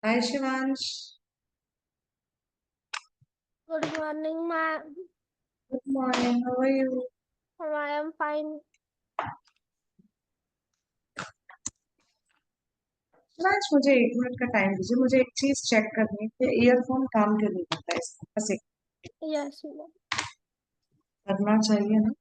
Hi Shivansh. Good morning, ma'am. Good morning, how are you? I am fine. Shivansh, मुझे 1 minute का time दीजिए। मुझे एक चीज चेक करनी है कि ईयरफोन काम क्यों नहीं करता है इसका। बस एक Yes, ma'am. करना चाहिए ना।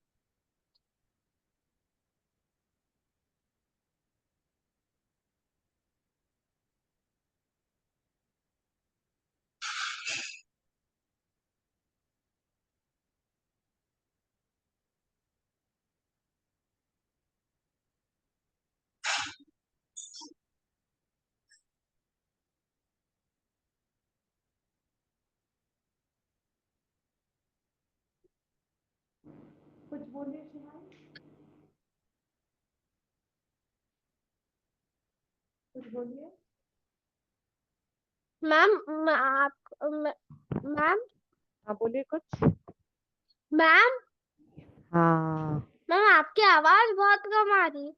कुछ बोलिए शिवांश, कुछ बोलिए। मैम मैं आप मैम हाँ बोलिए कुछ। मैम हाँ मैम आपकी आवाज बहुत कम आ रही।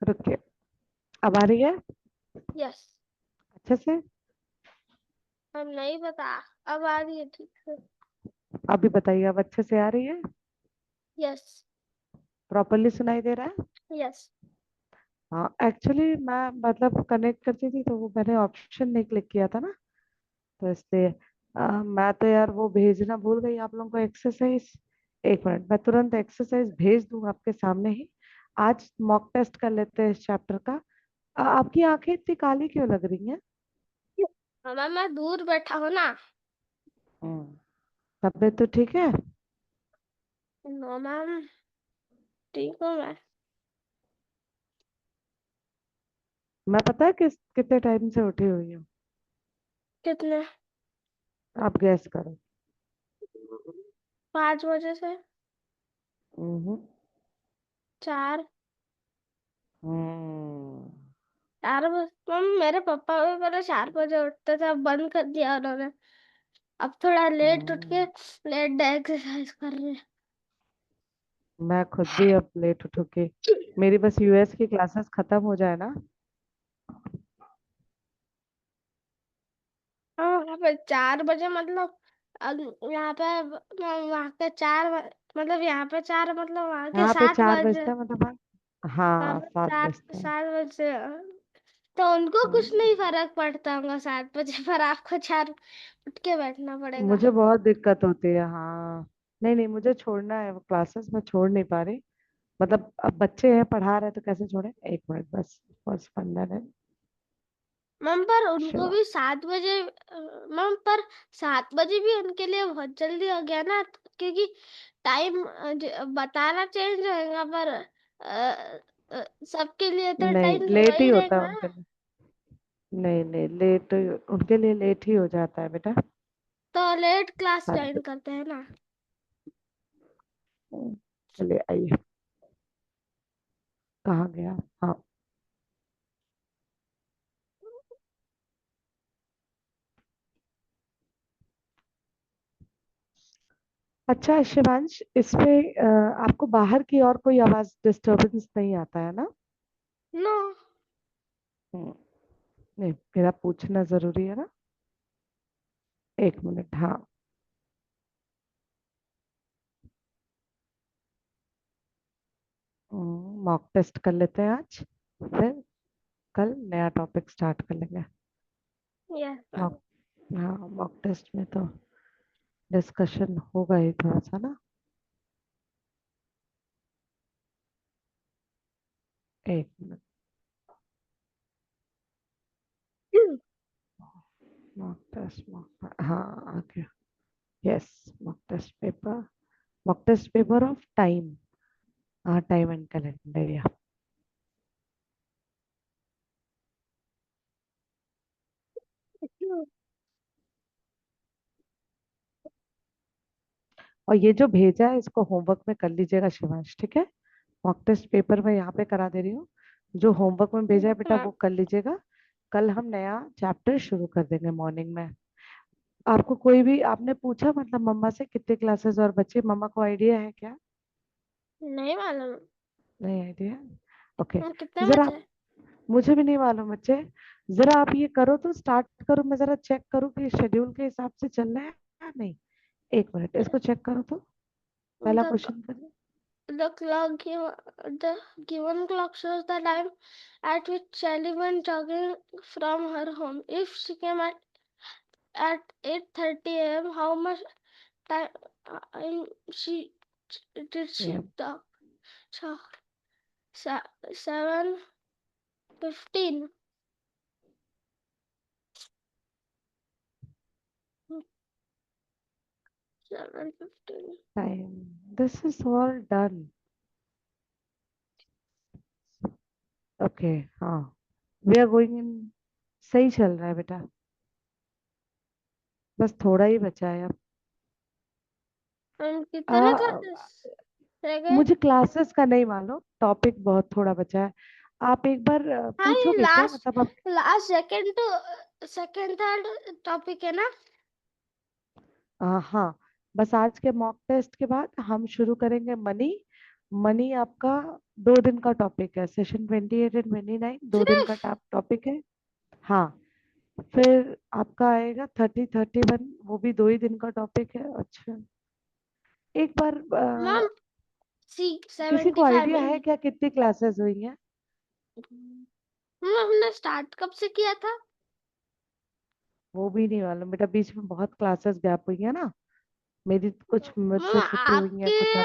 रुकिए, अब आ रही है यस। अच्छे से? मैम नहीं पता, अब आ रही है ठीक से। अभी बताइए, अब अच्छे से आ रही है? यस। प्रॉपरली सुनाई दे रहा है? यस। हाँ एक्चुअली मैं मतलब कनेक्ट करती थी तो वो मैंने ऑप्शन नहीं क्लिक किया था ना, तो इसलिए मैं तो यार वो भेजना भूल गई आप लोगों को एक्सरसाइज। 1 मिनट, मैं तुरंत एक्सरसाइज भेज दूं आपके सामने ही। आज मॉक टेस्ट कर लेते हैं इस चैप्टर का। आपकी आंखें इतनी काली क्यों लग रही हैं? मैम मैं दूर बैठा हूँ ना। तबीयत तो ठीक है? नो मैम, ठीक हूँ मैं। मैं पता है कितने टाइम से उठी हुई हूँ? कितने? आप गैस करो। 5 बजे से। हम्म 4। हम्म 4 बजे मैम, मेरे पापा भी पहले 4 बजे उठते थे, अब बंद कर दिया उन्होंने। अब थोड़ा लेट उठ के हम्म। लेट डे एक्सरसाइज कर रहे हैं। मैं खुद भी अब लेट उठूंगी। मेरी बस यूएस की क्लासेस खत्म हो जाए ना। हाँ, यहाँ पे 4 बजे मतलब यहाँ पे वहाँ के मतलब यहाँ पे 4 मतलब वहाँ के यहाँ पे सात 4 बजे बजता है मतलब वहाँ हाँ पे 7 सात बजता है। 7 बजे। तो उनको कुछ हम्म। नहीं फर्क पड़ता होगा 7 बजे, पर आपको 4 उठ के बैठना पड़ेगा। मुझे बहुत दिक्कत होती है हाँ। नहीं नहीं, मुझे छोड़ना है वो क्लासेस, मैं छोड़ नहीं पा रही। मतलब अब बच्चे हैं पढ़ा रहे तो कैसे छोड़े। 1 मिनट बस, बस 15 दिन। मैम पर उनको शिवा, भी 7 बजे मैम पर 7 बजे भी उनके लिए बहुत जल्दी हो गया ना, क्योंकि टाइम बताना चेंज होएगा, पर सबके लिए तो नहीं टाइम लेट ही वही होता है रहेगा उनके ना। लिए। नहीं नहीं, लेट उनके लिए लेट ही हो जाता है बेटा। तो लेट क्लास हद। ज्वाइन करते हैं ना। चलिए आइए, कहाँ गया? हाँ। अच्छा शिवांश, इसमें आपको बाहर की और कोई आवाज डिस्टरबेंस नहीं आता है ना? नो। हम्म, नहीं मेरा पूछना जरूरी है ना। 1 मिनट हाँ। मॉक टेस्ट कर लेते हैं आज, फिर कल नया टॉपिक स्टार्ट कर लेंगे। Yes ma'am. मॉक, हाँ मॉक टेस्ट में तो डिस्कशन होगा ही थोड़ा सा ना। 1 मिनट। मॉक टेस्ट हाँ आ गया। Yes, mock test paper of time. हाँ टाइम एंड कैलेंडर या। और ये जो भेजा है इसको होमवर्क में कर लीजिएगा शिवांश, ठीक है? मॉक टेस्ट पेपर मैं यहाँ पे करा दे रही हूँ। जो होमवर्क में भेजा है बेटा वो मैम कर लीजिएगा। कल हम नया चैप्टर शुरू कर देंगे मॉर्निंग में। आपको कोई भी आपने पूछा मतलब मम्मा से कितने क्लासेस और बच्चे, मम्मा को आइडिया है क्या? नहीं मालूम। नहीं आइडिया। ओके। कितने जरा बजे? मुझे भी नहीं मालूम बच्चे। जरा आप ये करो तो स्टार्ट करो, मैं जरा चेक करूँ कि शेड्यूल के हिसाब से चल रहा है या नहीं। एक मिनट इसको चेक करो तो, पहला The क्वेश्चन करो। the clock give, the given clock shows the time at which Sally went jogging from her home. If she came at 8:30 a.m., how much time she did ये she talk? So, 7:15. 7:15. Time, this is all done. Okay, हाँ, we are going in, सही चल रहा है बेटा, बस थोड़ा ही बचा है अब। कितने आ, क्लासेस रह गए? मुझे क्लासेस का नहीं मालूम, टॉपिक बहुत थोड़ा बचा है। आप एक बार हाँ, ये पूछोगे क्या, लास्ट मतलब आप। लास्ट सेकंड थर्ड टॉपिक है ना? हाँ, बस आज के मॉक टेस्ट के बाद हम शुरू करेंगे मनी। मनी आपका 2 दिन का टॉपिक है, सेशन 28 एंड 29, 2 दिन का सिर्फ टॉपिक है। हाँ, फिर आपका आएगा 30, 31, वो भी 2 ही दिन का टॉपिक है। अच्छा, एक बार मैम, सी किसी को 75 आइडिया है मिनट। क्या कितनी क्लासेस हुई हैं? हमने स्टार्ट कब से किया था? वो भी नहीं मालूम बेटा, बीच में बहुत क्लासेस गैप हुई है ना, मेरी कुछ मैम, मुझसे छुट्टी हुई है, आपके कुछ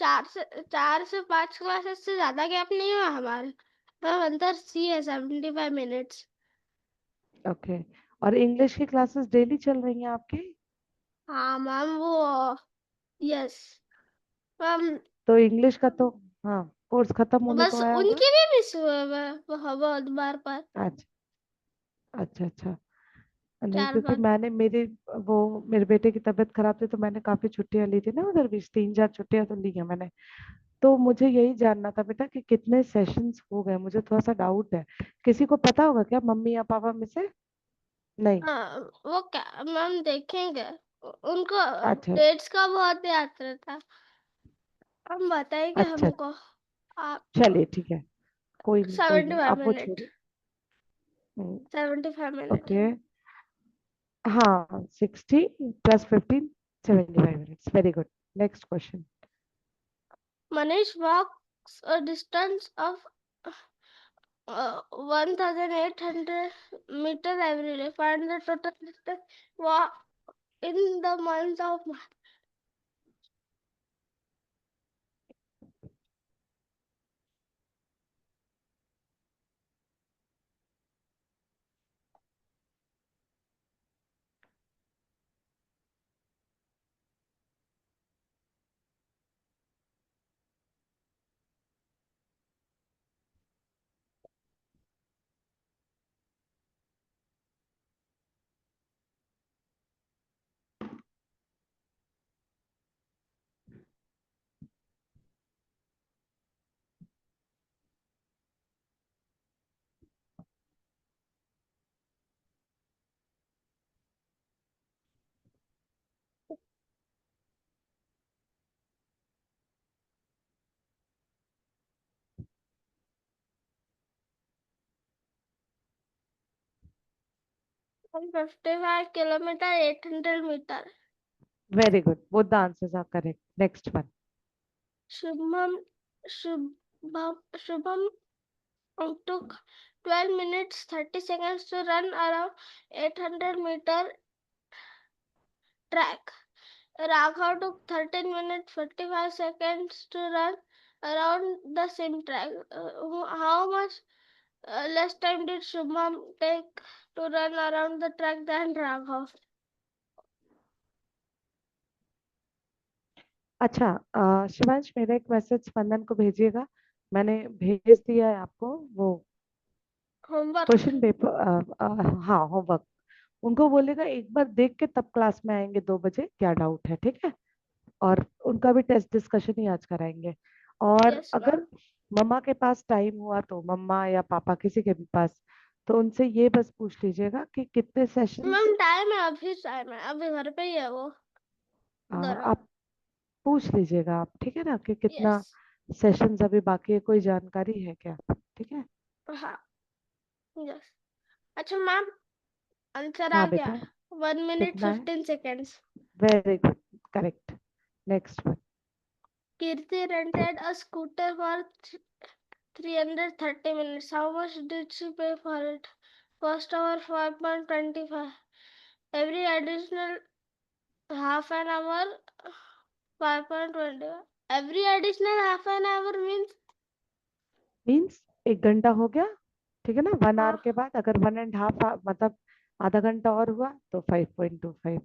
आपसे। 4 से 5 क्लासेस से ज्यादा गैप नहीं हुआ हमारे। मैम, अंदर सी है 75 मिनट्स। ओके, और इंग्लिश की क्लासेस डेली चल रही हैं आपकी? हाँ मैम, वो यस मैम। तो इंग्लिश का तो, हाँ, कोर्स खत्म होने को बस आया होगा। उनके भी मिस हुए हुए बहुत बार पर। अच्छा, अच्छा, अच्छा। नहीं, 4 क्योंकि बार। मैंने वो मेरे बेटे की तबीयत खराब थी तो मैंने काफी छुट्टियां ली थी ना उधर, बीच 3, 4 छुट्टियां तो ली हैं मैंने। तो मुझे यही जानना था बेटा कि कितने सेशंस हो गए, मुझे थोड़ा सा डाउट है। किसी को पता होगा क्या, मम्मी या पापा में से? नहीं। हाँ, वो क्या मैम देखेंगे। उनको अच्छा, डेट्स का बहुत याद रहता है। हम बताएंगे अच्छा, हमको। आप चलिए ठीक है, कोई नहीं, कोई सेवेंटी नहीं, फाइव आप वो मिनट छोड़िए। 75 मिनट। ओके, हाँ, 60 + 15, 75 minutes, very good. Next question. Manish walks a distance of 1,800 meters every day. Find the total distance walk in the month of March. 155 kilometer, 800 meter. Very good, both the answers are correct. Next one. Shubham, Shubham took 12 minutes 30 seconds to run around 800-meter track. Raghav took 13 minutes 45 seconds to run around the same track. How much less time did Shubham take to run around the track than Raghav? अच्छा, शिवांश, मेरा एक message स्पंदन को भेजिएगा, मैंने भेज दिया है आपको वो Homework. Question paper. हाँ, होमवर्क। उनको बोलेगा एक बार देख के तब क्लास में आएंगे 2 बजे, क्या डाउट है, ठीक है? और उनका भी टेस्ट डिस्कशन ही आज कराएंगे। और Yes, ma'am. अगर मम्मा के पास टाइम हुआ तो, मम्मा या पापा किसी के भी पास, तो उनसे ये बस पूछ लीजिएगा कि कितने सेशंस। मैम, टाइम है, अभी टाइम है, अभी घर पे ही है वो। घर। आप पूछ लीजिएगा आप, ठीक है ना, कि यस। कितना सेशंस अभी बाकी है, कोई जानकारी है क्या, ठीक है? हाँ। यस। अच्छा मैम, आंसर आ हाँ गया। बेटा, 1 minute कितना है? 15 seconds. Very good, correct. Next one. Kirti rented a scooter for 330 minutes. How much did she pay for it? First hour 5.25. Every additional half an hour 5.20. Every additional half an hour means means 1 घंटा हो गया, ठीक है ना। 1 our हाँ, के बाद अगर 1.5 मतलब आधा घंटा और हुआ तो 5.25।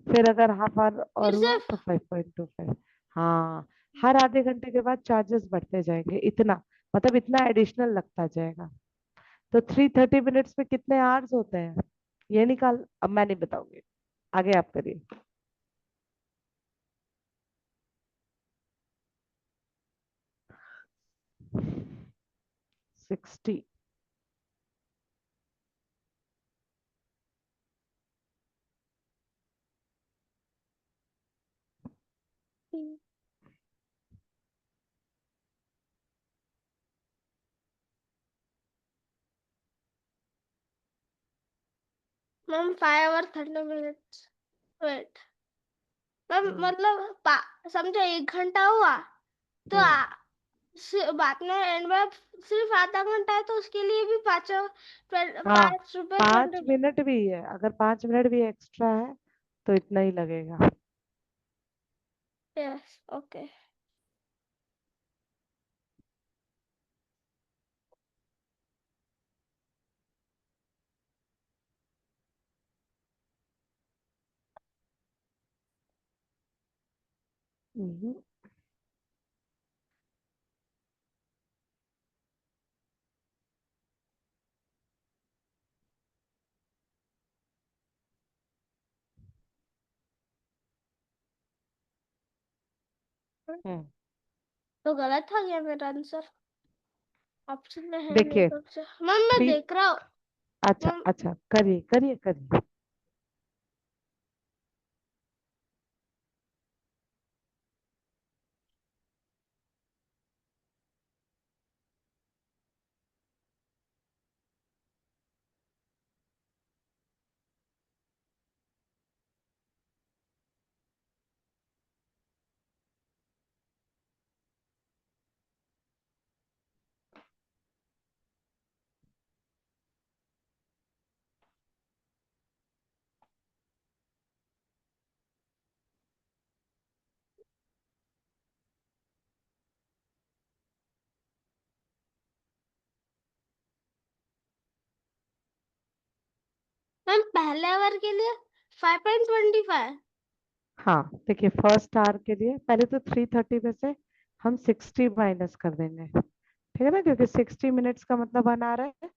फिर अगर हाफ आवर फिर और हुआ से तो 5.25। हाँ, हर आधे घंटे के बाद चार्जेस बढ़ते जाएंगे इतना, मतलब इतना एडिशनल लगता जाएगा। तो 330 मिनट्स में कितने आवर्स होते हैं ये निकाल, अब मैं नहीं बताऊंगी, आगे आप करिए। 60। Ma'am 5 hour 30 minutes. Wait ma'am, hmm. मतलब समझो 1 घंटा हुआ तो हम्म। बाद में एंड में सिर्फ आधा घंटा है, तो उसके लिए भी हाँ, 5 रुपए 20. 5 मिनट भी है, अगर 5 मिनट भी एक्स्ट्रा है तो इतना ही लगेगा। Yes, okay. हम्म। हम्म। तो गलत आ गया मेरा आंसर। ऑप्शन में है नहीं देखिए, कुछ। मैम मैं थ्री। देख रहा हूँ। अच्छा मैम अच्छा, करिए करिए करिए। मैम पहले आवर के लिए 5.25। हाँ देखिए, फर्स्ट आवर के लिए पहले तो 330 में से हम 60 माइनस कर देंगे, ठीक है ना, क्योंकि 60 मिनट्स का मतलब 1 आवर है।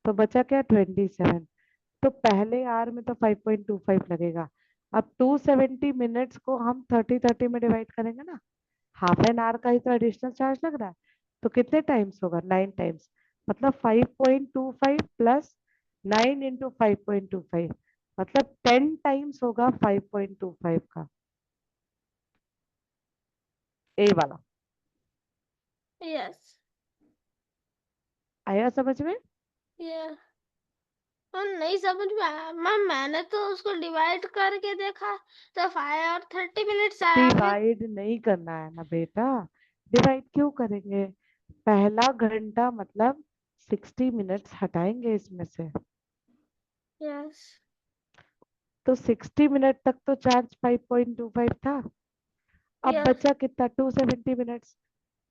तो बचा क्या, 27। तो पहले आवर में तो 5.25 लगेगा। अब 270 मिनट्स को हम 30 30 में डिवाइड करेंगे ना, हाफ एन आवर का ही तो एडिशनल चार्ज लग रहा है। तो कितने टाइम्स होगा, 9 टाइम्स। मतलब 5.25 प्लस 9 × 5.25, मतलब 10 टाइम्स होगा 5.25 का, ए वाला। यस। आया समझ में? ये मैम नहीं समझ में आया। मैम मैंने तो उसको डिवाइड करके देखा तो 5 और 30 मिनट्स आया फिर। डिवाइड नहीं करना है ना बेटा, डिवाइड क्यों करेंगे। पहला घंटा मतलब 60 मिनट्स हटाएंगे इसमें से, यस। तो 60 मिनट तक तो चार्ज 5.25 था। अब यस। बचा कितना, 270 मिनट्स।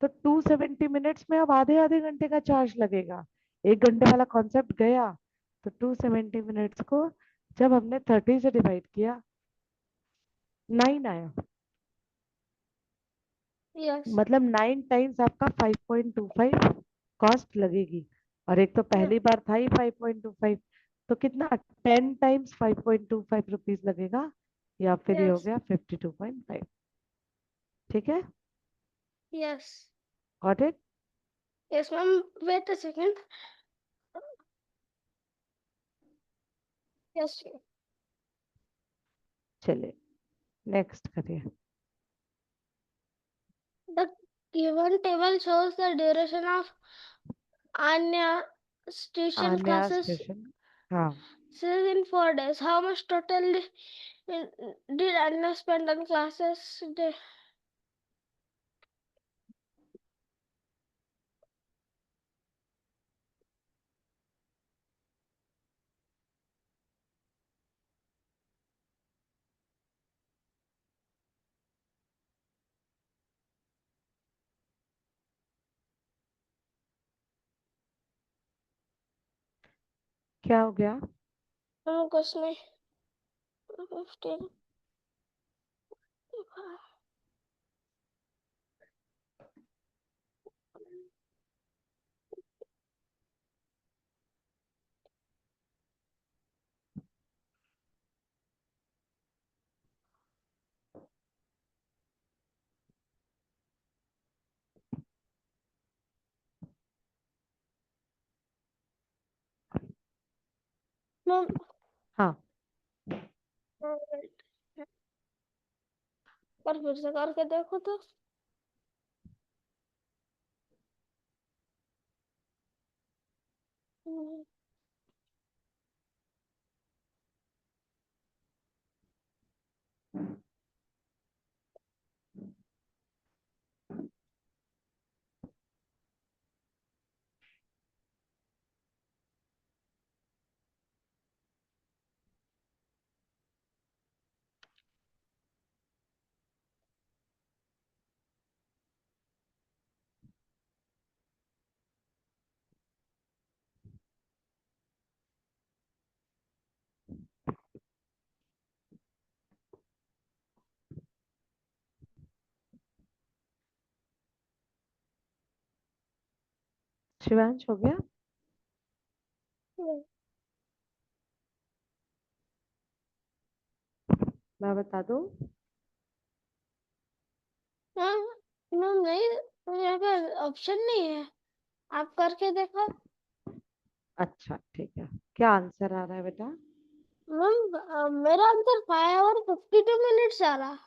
तो 270 मिनट्स में अब आधे आधे घंटे का चार्ज लगेगा, 1 घंटे वाला कॉन्सेप्ट गया। तो 270 मिनट्स को जब हमने 30 से डिवाइड किया, 9 आया। यस। मतलब 9 टाइम्स आपका 5.25 कॉस्ट लगेगी। और एक तो पहली बार था ही 5.25, तो कितना, 10 टाइम्स 5.25 रुपीज लगेगा, या फिर ये हो यस। गया 52.5। ठीक है, yes. Got it. Yes ma'am, wait a second. Yes. चलिए नेक्स्ट करिए। The given table shows the duration of Anya tuition नया classes स्टेशन। हाँ। says in 4 days. How much total did Anna spend on classes? क्या हो गया? कुछ नहीं। 15। Ma'am, हाँ। पर फिर से करके देखो तो। शिवांश हो गया? मैं बता दूं? मैम, मैम नहीं, यहाँ पे ऑप्शन नहीं है। आप करके देखो। अच्छा ठीक है। क्या आंसर आ रहा है बेटा? मैम, मेरा आंसर 5 hour 52 minutes आ रहा।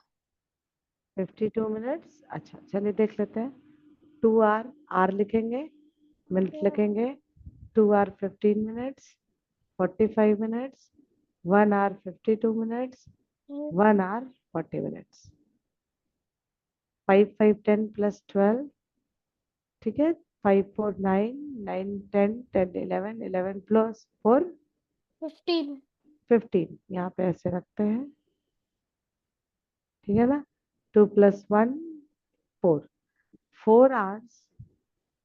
52 मिनट्स। अच्छा चलिए देख लेते हैं। 2 आर, आर लिखेंगे, मिनट लिखेंगे। 2 hour 15 minutes, 45 minutes, 1 hour 52 minutes, 1 hour 40 minutes. 5 5 10 + 12। ठीक है। 5 4 9, 9 10 10 11, 11 + 4 15। 15। यहाँ पे ऐसे रखते हैं। ठीक है ना? 2 + 1 4। 4 hours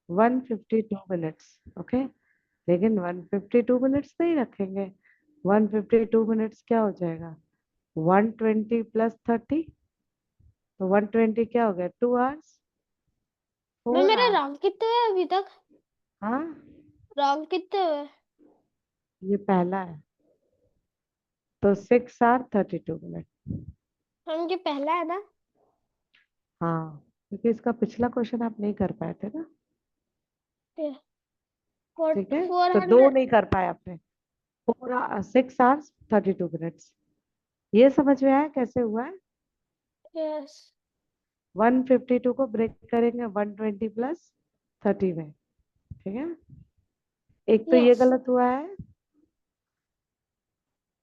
152 मिनट्स। ओके। लेकिन 152 मिनट्स नहीं रखेंगे। 152 मिनट्स क्या हो जाएगा? 120 + 30। तो 120 क्या हो गया? 2 आवर्स। मैम, फोर मेरा आवर्स रॉन्ग कितने है अभी तक? हाँ, रॉन्ग कितने हुए? ये पहला है। तो 6 hour 32 मिनट। मैम, ये पहला है ना? हाँ, क्योंकि इसका पिछला क्वेश्चन आप नहीं कर पाए थे ना। ठीक है। फोर तो दो हंड्रेड नहीं कर पाए आपने। 6 hours 32 मिनट्स। ये समझ में आया कैसे हुआ है? यस। 152 को ब्रेक करेंगे 120 + 30 में। ठीक है। एक तो ये यस। गलत हुआ है।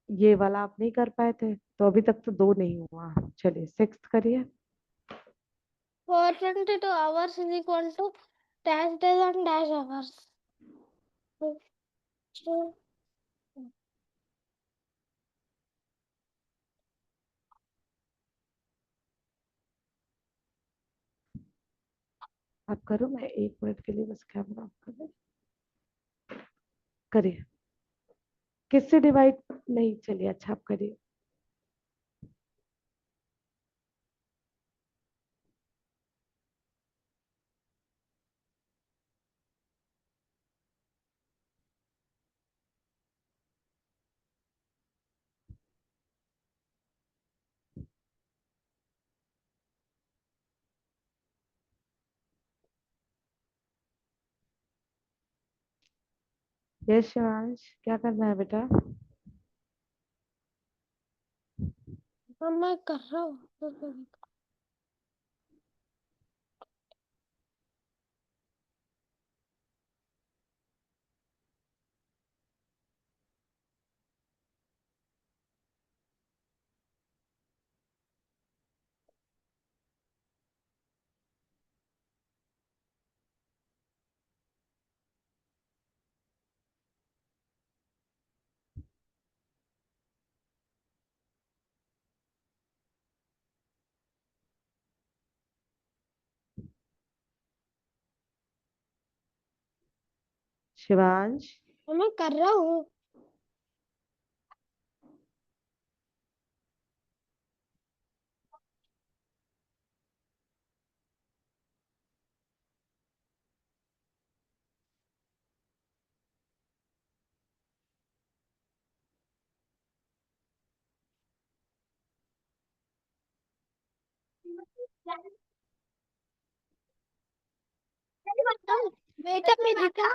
ये वाला आप नहीं कर पाए थे, तो अभी तक तो दो नहीं हुआ। चलिए सिक्स करिए। 422 hours is equal to dash days and dash hours. So, आप करो, मैं 1 मिनट के लिए बस कैमरा ऑफ कर दूं। करिए। किससे डिवाइड? नहीं, चलिए अच्छा आप करिए। यश शिवांश, क्या करना है बेटा? हाँ, मैं कर रहा हूँ। शिवांश। मैं कर रहा हूँ। बेटा मेरे का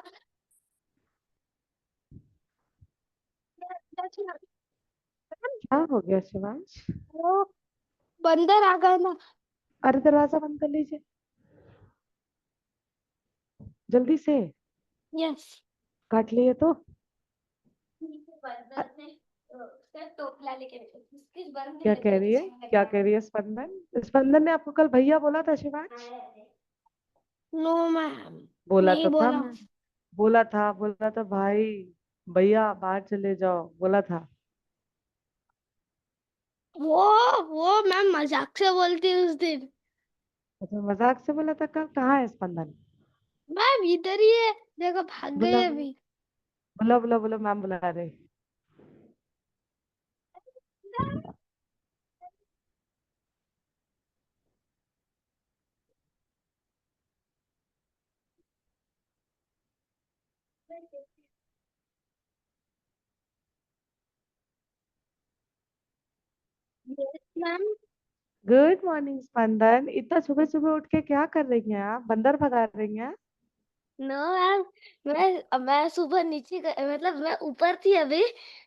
क्या हो गया शिवांश? वो बंदर आ गया ना। अरे दरवाजा बंद कर लीजिए जल्दी से। यस। काट लिए तो। बंदर ने उसका टोपला लेके उसकी बंद क्या लगी कह है रही है? पीछे क्या लगा। कह रही है स्पंदन? स्पंदन ने आपको कल भैया बोला था शिवांश? नो मैम, बोला नहीं तो था बोला। मैं। बोला था भाई, भैया बाहर चले जाओ, बोला था। वो मैम मजाक से बोलती उस दिन। अच्छा मजाक से बोला था कल? कहाँ है स्पंदन? मैम इधर ही है, देखो भाग बुला गई बुला अभी। बुला बुला बुला, मैम बुला रहे। Yes ma'am. गुड मॉर्निंग स्पंदन, इतना सुबह सुबह उठ के क्या कर रही हैं आप? बंदर भगा रही हैं? नो मैम, मैं सुबह नीचे मतलब मैं ऊपर थी अभी।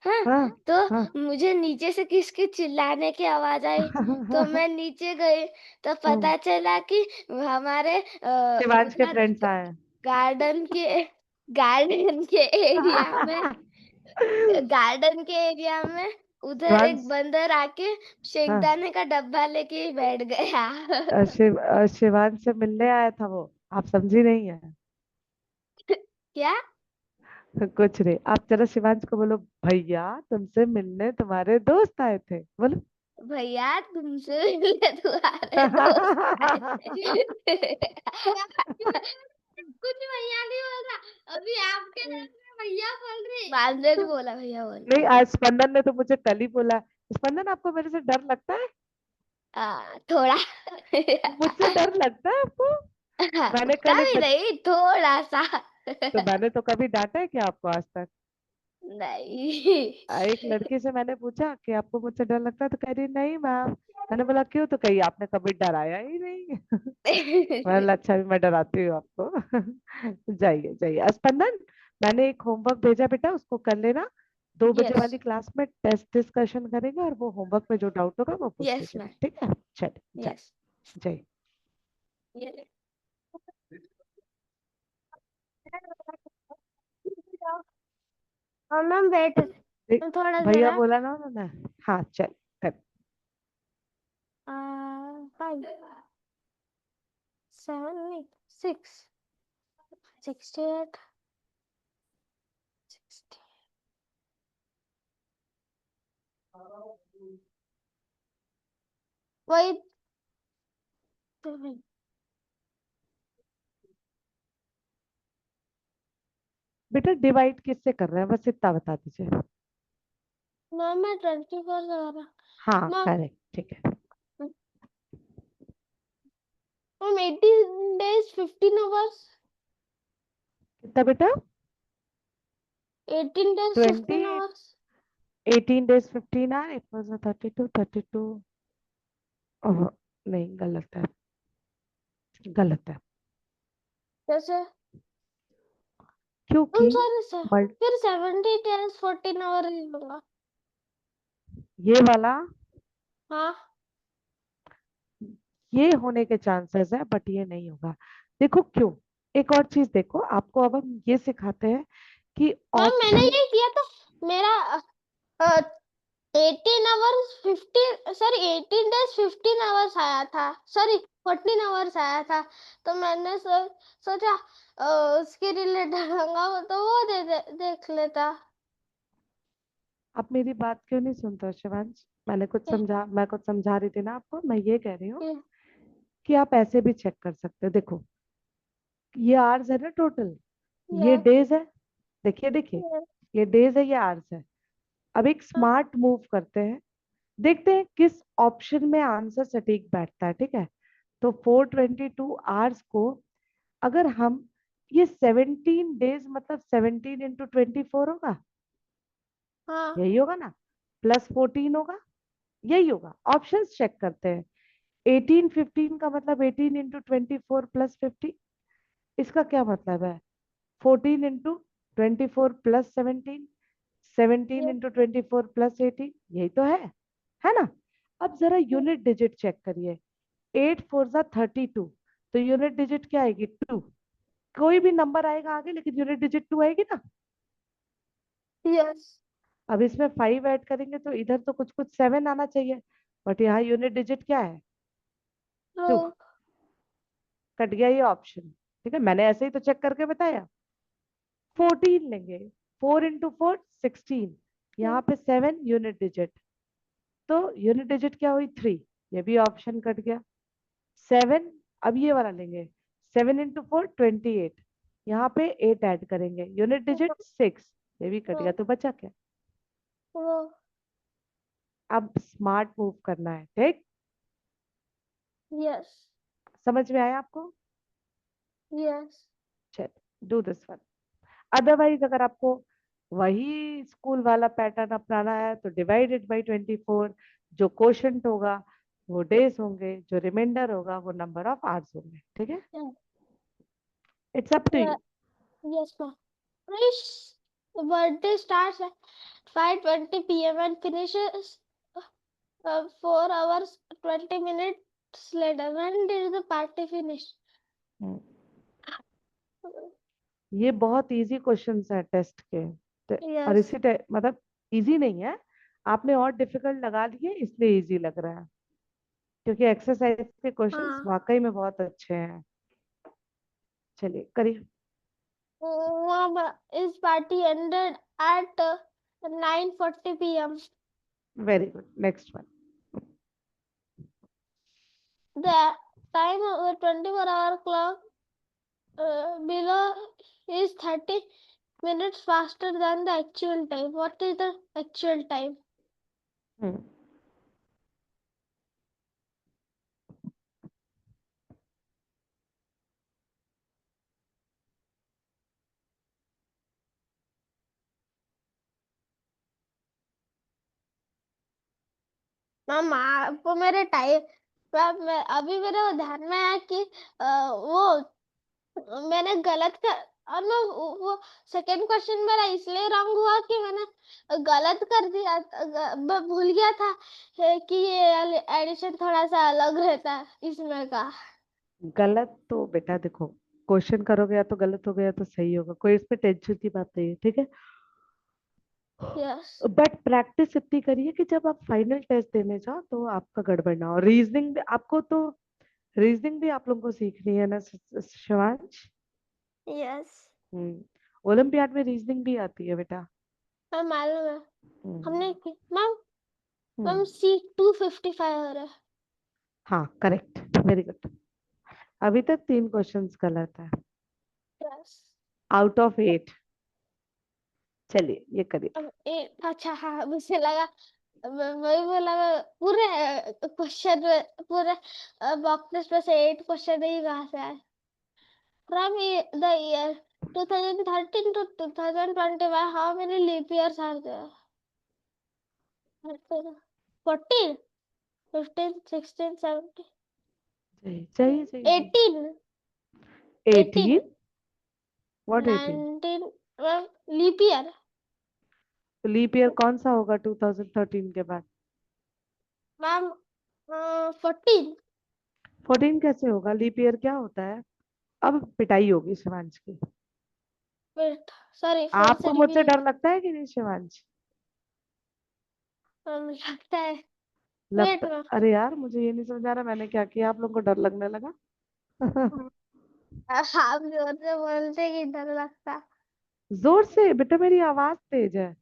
हाँ, हाँ हाँ। तो मुझे नीचे से किसके चिल्लाने की आवाज आई, तो मैं नीचे गई। तो हम्म, पता चला कि हमारे शिवांश के उधर फ्रेंड्स आए हैं। गार्डन के गार्डन के एरिया में गार्डन के एरिया में उधर एक शिवांश। बंदर आके हाँ। शेंगदाने का डब्बा लेके बैठ गया। शिवांश से मिलने आया था वो। आप समझी नहीं है। क्या? कुछ नहीं, आप जरा शिवांश को बोलो, भैया तुमसे मिलने तुम्हारे दोस्त आए थे, बोलो। भैया तुमसे मिलने तुम्हारे दोस्त आए थे। कुछ भैया नहीं बोल रहा, अभी आपके नाम में भैया बोल रही, मानदेज बोला, भैया बोल नहीं, आज स्पंदन ने तो मुझे कल ही बोला। स्पंदन आपको मेरे से डर लगता है? थोड़ा। मुझसे डर लगता है आपको? मैंने उतना कल एक भी नहीं, थोड़ा सा। तो मैंने तो कभी डांटा है क्या आपको आज तक? नहीं। एक लड़की से मैंने पूछा कि आपको मुझसे डर लगता है, तो कह रही नहीं मैम। मैंने बोला क्यों? तो कही आपने कभी डराया ही नहीं। मैंने बोला अच्छा, भी मैं डराती हूँ आपको। जाइए जाइए स्पंदन, मैंने एक होमवर्क भेजा बेटा, उसको कर लेना। 2 बजे यस। वाली क्लास में टेस्ट डिस्कशन करेंगे और वो होमवर्क में जो डाउट होगा वो पूछ यस लीजिएगा, मैम। ठीक है? चल जा। यस। जय। हाँ मैम वेट, देख, थोड़ा भैया जरा। बोला ना उन्होंने। हाँ चल कर। 5, 7 नहीं, 6, 68, 60। वही तो है। बेटा डिवाइड किससे कर रहे हैं, बस इतना बता दीजिए। मैम मैं 24 लगा रहा। हाँ मैम करेक्ट, ठीक है। Ma'am 18 days 15 hours। कितना बेटा? 18 days 20। 15 hours। 18 days 15 hour, it was 32 32। ओह नहीं, गलत है, गलत है। जैसे क्योंकि सॉरी सर, मल्ट फिर 70 days 14 hour ही लूंगा। ये वाला, हाँ ये होने के चांसेस है बट ये नहीं होगा। देखो क्यों। एक और चीज देखो, आपको अब हम ये सिखाते हैं कि मैम मैंने ऑप्शन। ये किया था। मेरा 18 hours 15, सॉरी 18 days 15 hours आया था, सॉरी 14 hours आया था। तो मैंने सोचा उसके रिलेटेड होगा वो, तो वो देख लेता। आप मेरी बात क्यों नहीं सुनते हो शिवांश? क्या? मैं कुछ समझा रही थी ना आपको, मैं ये कह रही हूँ क्या? कि आप ऐसे भी चेक कर सकते हो। देखो ये आवर्स है ना टोटल, ये यस। डेज है। देखिए देखिए, ये डेज है, ये आवर्स है। अब एक स्मार्ट मूव करते हैं, देखते हैं किस ऑप्शन में आंसर सटीक बैठता है, ठीक है। तो 422 आवर्स को अगर हम, ये 17 डेज मतलब 17 × 24 होगा, हाँ। यही होगा ना, +14 होगा, यही होगा। ऑप्शंस चेक करते हैं। 18 15 का मतलब 18 × 24 + 50, इसका क्या मतलब है? 14 × 24 + 17, 17 × 24 + 18, यही तो है ना। अब जरा यूनिट डिजिट चेक करिए। 8 4 = 32, तो यूनिट डिजिट क्या आएगी? 2। कोई भी नंबर आएगा आगे, लेकिन यूनिट डिजिट 2 आएगी ना। यस। अब इसमें 5 ऐड करेंगे तो इधर तो कुछ कुछ 7 आना चाहिए, बट यहाँ यूनिट डिजिट क्या है? 2। तो कट गया ये ऑप्शन। ठीक है, मैंने ऐसे ही तो चेक करके बताया। 14 लेंगे, 4 × 4 16, यहाँ पे 7 यूनिट डिजिट, तो यूनिट डिजिट क्या हुई? 3। ये भी ऑप्शन कट गया। 7, अब ये वाला लेंगे, 7 × 4 28, यहाँ पे 8 ऐड करेंगे, यूनिट डिजिट 6, ये भी कट गया। तो बचा क्या? वो अब स्मार्ट मूव करना है, ठीक। यस। समझ में आया आपको? यस। चल, डू दिस वन। अदरवाइज अगर आपको वही स्कूल वाला पैटर्न अपनाना है तो डिवाइडेड बाई 24, जो क्वोशंट होगा वो डेज होंगे, जो रिमाइंडर होगा वो नंबर ऑफ आवर्स होंगे, ठीक है। It's up to you. Yes, ma'am. His birthday starts at 5:20 p.m. and finishes 4 hours 20 minutes later. When did the party finish? ये बहुत इजी क्वेश्चंस है टेस्ट के, और Yes. इसी मतलब इजी नहीं है, आपने और डिफिकल्ट लगा लिए इसलिए इजी लग रहा है, क्योंकि एक्सरसाइज के क्वेश्चंस हाँ। वाकई में बहुत अच्छे हैं। चलिए करिए। His party ended at 9:40 p.m. Very good, next one. The time of the 24-hour clock below is 30 minutes faster than the actual time. What is the actual time? Ma'am आपको मेरे टाइम, मैम मैं अभी मेरे वो ध्यान में आया कि वो मैंने गलत कर, और मैं वो सेकंड क्वेश्चन मेरा इसलिए रॉन्ग हुआ कि मैंने गलत कर दिया, मैं भूल गया था कि ये एडिशन थोड़ा सा अलग रहता है इसमें का। गलत तो बेटा देखो, क्वेश्चन करोगे या तो गलत होगा या तो सही होगा, कोई इसमें टेंशन की बात नहीं है, ठीक है। यस। बट प्रैक्टिस इतनी करिए कि जब आप फाइनल टेस्ट देने जाओ तो आपका गड़बड़ ना हो। रीजनिंग भी आपको तो, रीजनिंग भी आप लोगों को सीखनी है ना शिवांश। यस। ओलंपियाड में रीजनिंग भी आती है बेटा। मैम मालूम है, हमने हम्म। की मैम। मैम हम्म। सी 255 हो रहा है। हाँ करेक्ट, वेरी गुड। अभी तक 3 क्वेश्चंस गलत है, यस। Out of 8। चलिए ये करिए। अच्छा हाँ, मुझे लगा वही बोला मैं पूरे क्वेश्चन पूरे बॉक्सेस में से 8 क्वेश्चन ही कहाँ से आए। From the year 2013 to 2021, how many leap years are there? 14, 15, 16, 17, चाहिए चाहिए चाहिए। 18, 18, 18, व्हाट 18? 19, leap year. तो लीप ईयर कौन सा होगा 2013 के बाद? मैम 14। 14 कैसे होगा? लीप ईयर क्या होता है? अब पिटाई होगी शिवांश की। वेट, सॉरी 4 से आपको मुझसे डिवीजन। डर लगता है कि नहीं शिवांश? लगता है। वेट लगता, अरे यार मुझे ये नहीं समझ आ रहा मैंने क्या किया आप लोगों को डर लगने लगा। आप जोर से बोलते कि डर लगता। जोर से बेटा, मेरी आवाज तेज है।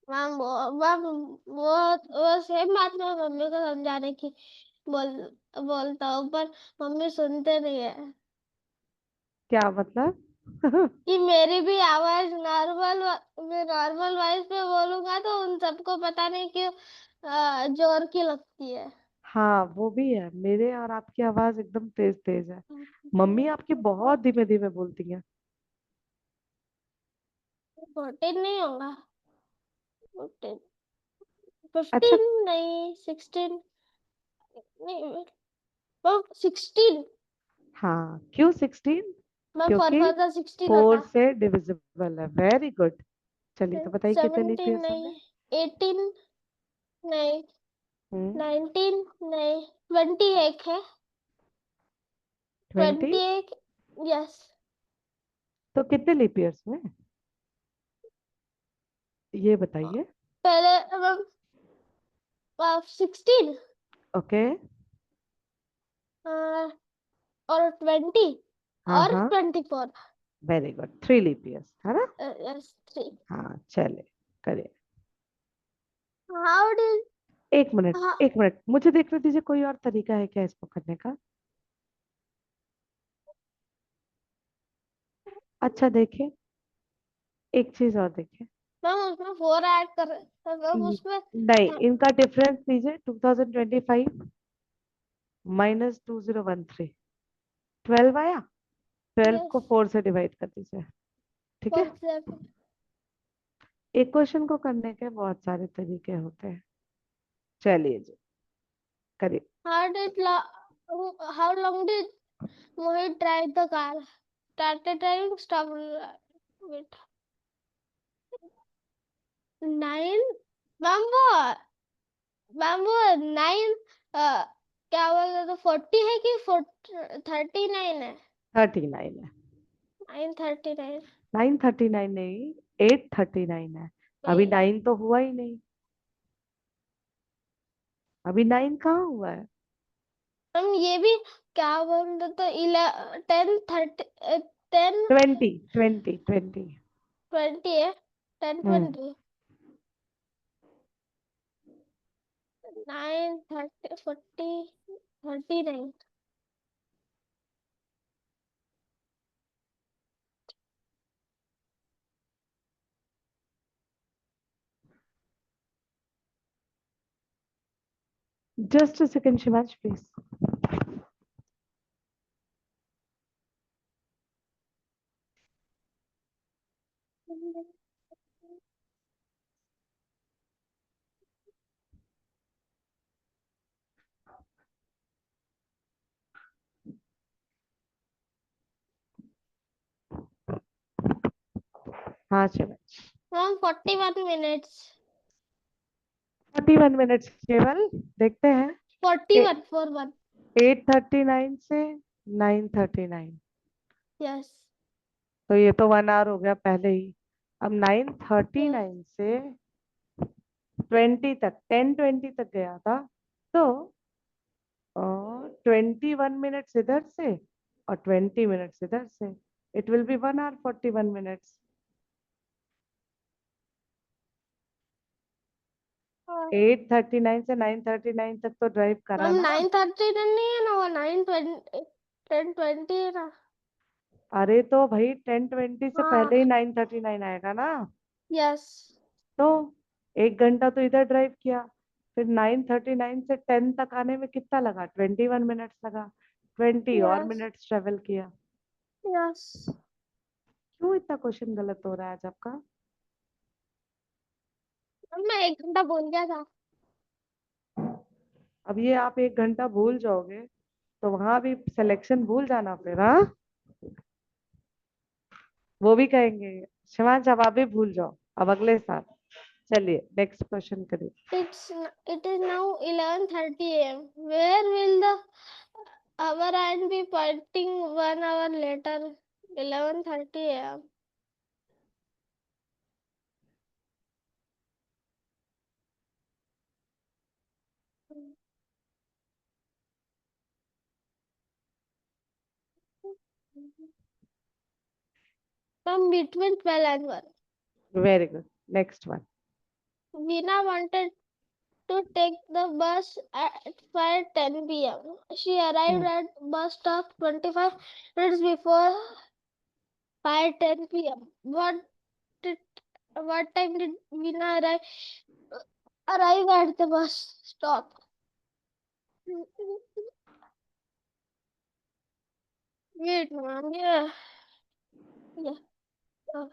मैम वो सेम बात मैं मम्मी को समझाने की बोलता हूँ, पर मम्मी सुनते नहीं है। क्या मतलब? कि मेरी भी आवाज नॉर्मल मैं नॉर्मल वॉइस पे बोलूंगा तो उन सबको पता नहीं क्यों जोर की लगती है। हाँ वो भी है, मेरे और आपकी आवाज एकदम तेज तेज है। मम्मी आपकी बहुत धीमे धीमे बोलती हैं। 14 नहीं होगा, 14, अच्छा। 15 नहीं, 16 नहीं, 16। हाँ क्यों 16? मैं क्योंकि फॉर 16 फोर होता। से डिविजिबल है। Very good. चलिए तो बताइए कितने लीप 17 ईयर्स नहीं, होंगे? 18 नहीं, हम्म। 19 नहीं, 20 एक है, 20। 20 एक, यस। तो कितने लीप ईयर्स में, ये बताइए। पहले 16 ओके। और 20 हाँ और हाँ, 24, वेरी गुड, 3 लीप ईयर्स है ना। यस 3। हाँ चलिए, करिए। हाउ डिड, एक मिनट, एक मिनट, मुझे देखने दीजिए, कोई और तरीका है क्या इसको करने का? अच्छा देखिए, एक चीज और देखिए। मैम उसमें 4 ऐड कर, मैम न- उसमें नहीं, इनका डिफरेंस दीजिए। 2025 माइनस 2013, 12 आया। 12 यस को 4 से डिवाइड कर दीजिए। ठीक है। 47। एक क्वेश्चन को करने के बहुत सारे तरीके होते हैं। चलिए जी, करिए। How did how long did Mohit drive the car? Started driving, stopped. Wait. 9, ma'am वो 9, क्या बोल रहे थे, 40 है कि 39 है? 39 है। 9:39। 9:39 नहीं, 8:39 है। अभी 9 तो हुआ ही नहीं। अभी 9 कहाँ हुआ है? मैम ये भी क्या बोल रहे थे, 10:30, 10, 20, 20, 20। 20 है, 10, हम्म। 20, 9:30, 40, 39। Just a second Shivansh please. हाँ शिवांश। Ma'am 41 minutes. 41 मिनट्स केवल। देखते हैं। 41, 41। 8:39 से 9:39, यस। तो ये तो 1 आवर हो गया पहले ही। अब नाइन थर्टी यस। नाइन से 20 तक, 10:20 तक गया था। तो 21 मिनट्स इधर से और 20 मिनट्स इधर से, it will be 1 hour 41 minutes। 8:39 से 9:39 तक तो ड्राइव करा मैम ना। 9:30 नहीं है ना, वो 9:20, 10:20 है ना। अरे तो भाई 10:20 से हाँ। पहले ही 9:39 आएगा ना। यस। तो 1 घंटा तो इधर ड्राइव किया, फिर 9:39 से 10 तक आने में कितना लगा? 21 मिनट्स लगा। 20 और यस। मिनट्स ट्रेवल किया। यस। क्यों इतना क्वेश्चन गलत हो रहा है आज आपका? मैं 1 घंटा बोल गया था। अब ये आप 1 घंटा भूल जाओगे तो वहां भी सिलेक्शन भूल जाना फिर, हाँ। वो भी कहेंगे शिवांश अब आप भी भूल जाओ, अब अगले साल। चलिए नेक्स्ट क्वेश्चन करिए। It is now 11:30 a.m. Where will the hour and be pointing 1 hour later? 11:30 a.m. From between 12 and 1. Very good, next one. Veena wanted to take the bus at 5:10 p.m. She arrived at bus stop 25 minutes before by 10 p.m. Did what time did Veena arrive at the bus stop? Wait, ma'am. Yeah. Yeah. Uh,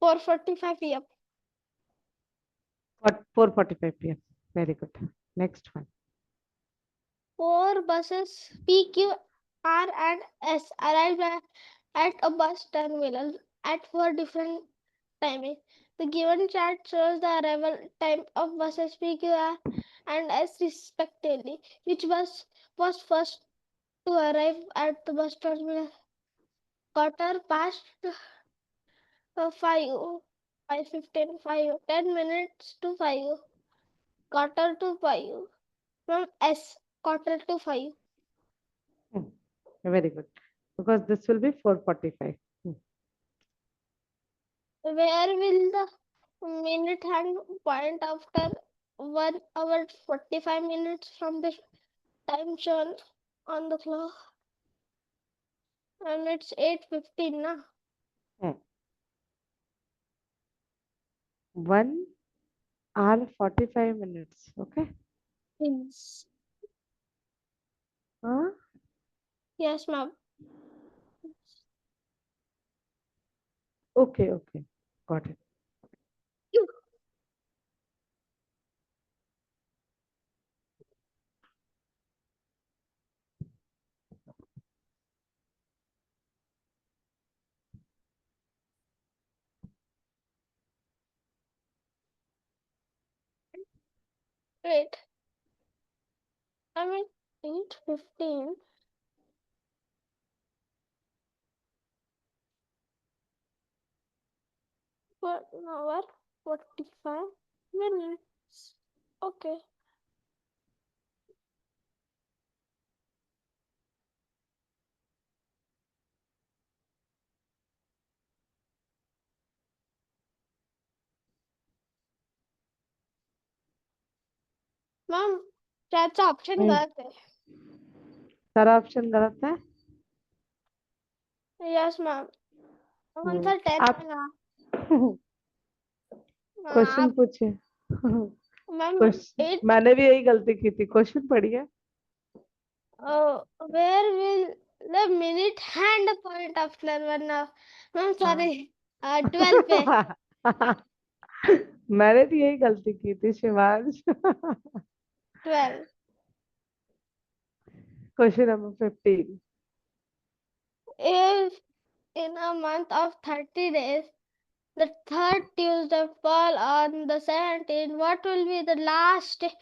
4:45 p.m. What 4:45 p.m. Very good. Next one. Four buses P, Q, R, and S arrived at a bus terminal at four different timings. The given chart shows the arrival time of buses P, Q, R, and S respectively. Which bus was first to arrive at the bus terminal? Quarter past 5, 5:15, 10 minutes to 5, quarter to 5. From S, quarter to 5. Hmm. Very good. Because this will be 4:45. Where will the minute hand point after 1 hour 45 minutes from the time shown on the clock? And it's 8:15 now. 1 hour 45 minutes. Okay. Yes. Huh? Yes, ma'am. Okay, okay. Got it. Wait. I mean 8:15. 1 hour 45 minutes. Okay. Ma'am शायद से option नहीं, गलत है. सारा option गलत है. Yes ma'am. कौन हम्म, सा 10 आप है ना? क्वेश्चन आप पूछिए. Ma'am question 8. मैंने भी यही गलती की थी. क्वेश्चन पढ़िए. Where will the minute hand point after 1 hour? Ma'am हाँ. सॉरी. 12 पे. मैंने भी यही गलती की थी Shivansh. 12. Question number 15. If in a month of 30 days, the third Tuesday fall on the 17th, what will be the last day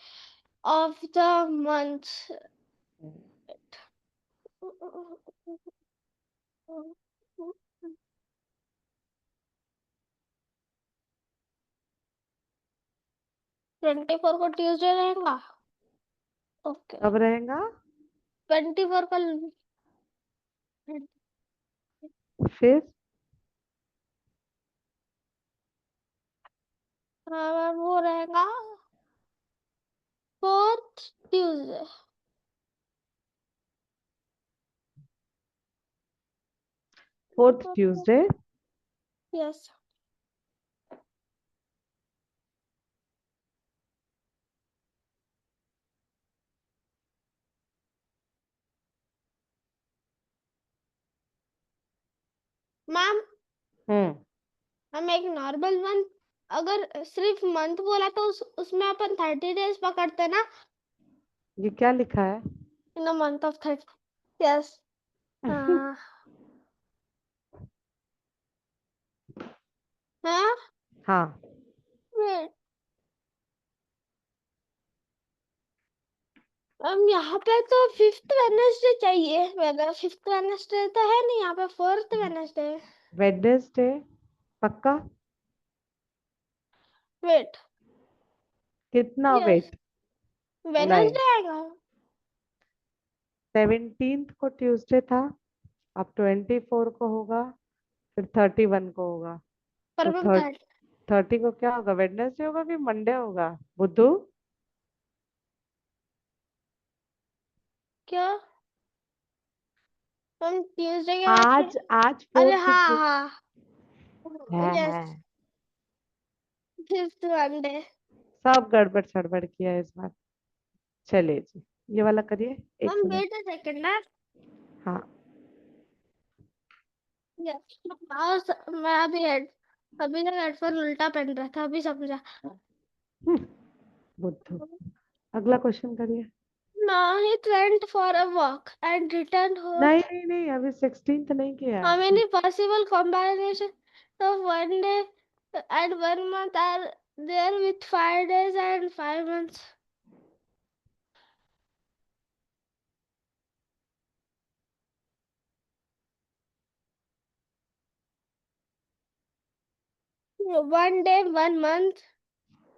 of the month? 24 को Tuesday रहेगा. ओके. कब रहेगा? 24 को फिर वो रहेगा fourth Tuesday. Fourth Tuesday. Yes. Ma'am hmm. हम एक नॉर्मल मंथ अगर सिर्फ मंथ बोला तो उसमें अपन 30 डेज पकड़ते ना. ये क्या लिखा है? इन अ मंथ ऑफ 30. यस. हाँ. हाँ। वेट, हम यहाँ पे तो फिफ्थ वेडनेसडे चाहिए, मेरा फिफ्थ वेडनेसडे तो है नहीं, यहाँ पे फोर्थ वेडनेसडे। वेडनेसडे पक्का? वेट, कितना यस, वेट? नहीं, वेडनेसडे आएगा। 17th को ट्यूसडे था, अब 24 को होगा, फिर 31 को होगा। पर तो मैं 30 को क्या होगा? वेडनेसडे होगा कि मंडे होगा? बुद्धू। क्या, हम ट्यूसडे के बाद आज आज अरे फोर्थ हाँ जो हाँ, यस, है। Fifth Monday. सब गड़बड़ सड़बड़ किया है इस बार। चलिए जी, ये वाला करिए। एक मैम मिनट। वेट अ सेकंड ना, हाँ। यस, मैं अभी तक हेडफोन उल्टा पहन रहा था, अभी समझा। बुद्धू। अगला क्वेश्चन करिए। Now he went for a walk and returned home. नहीं नहीं नहीं, अभी 16th नहीं किया How है। many possible combinations of 1 day and 1 month are there with 5 days and 5 months? One day, 1 month,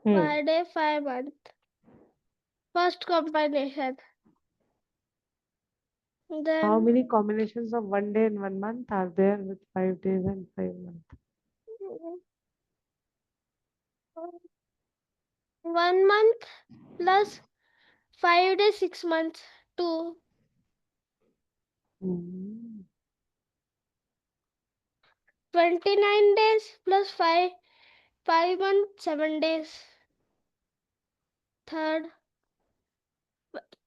hmm 5 day, 5 month. First combination. How Then many combinations of 1 day and 1 month are there with 5 days and 5 month? 1 month plus 5 days, 6 months. 2. 29 days plus 5 months, 7 days. Third,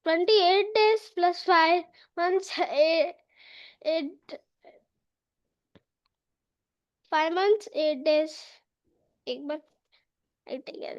28 days plus 5 months, 5 months, 8 days. एक बार eight गया।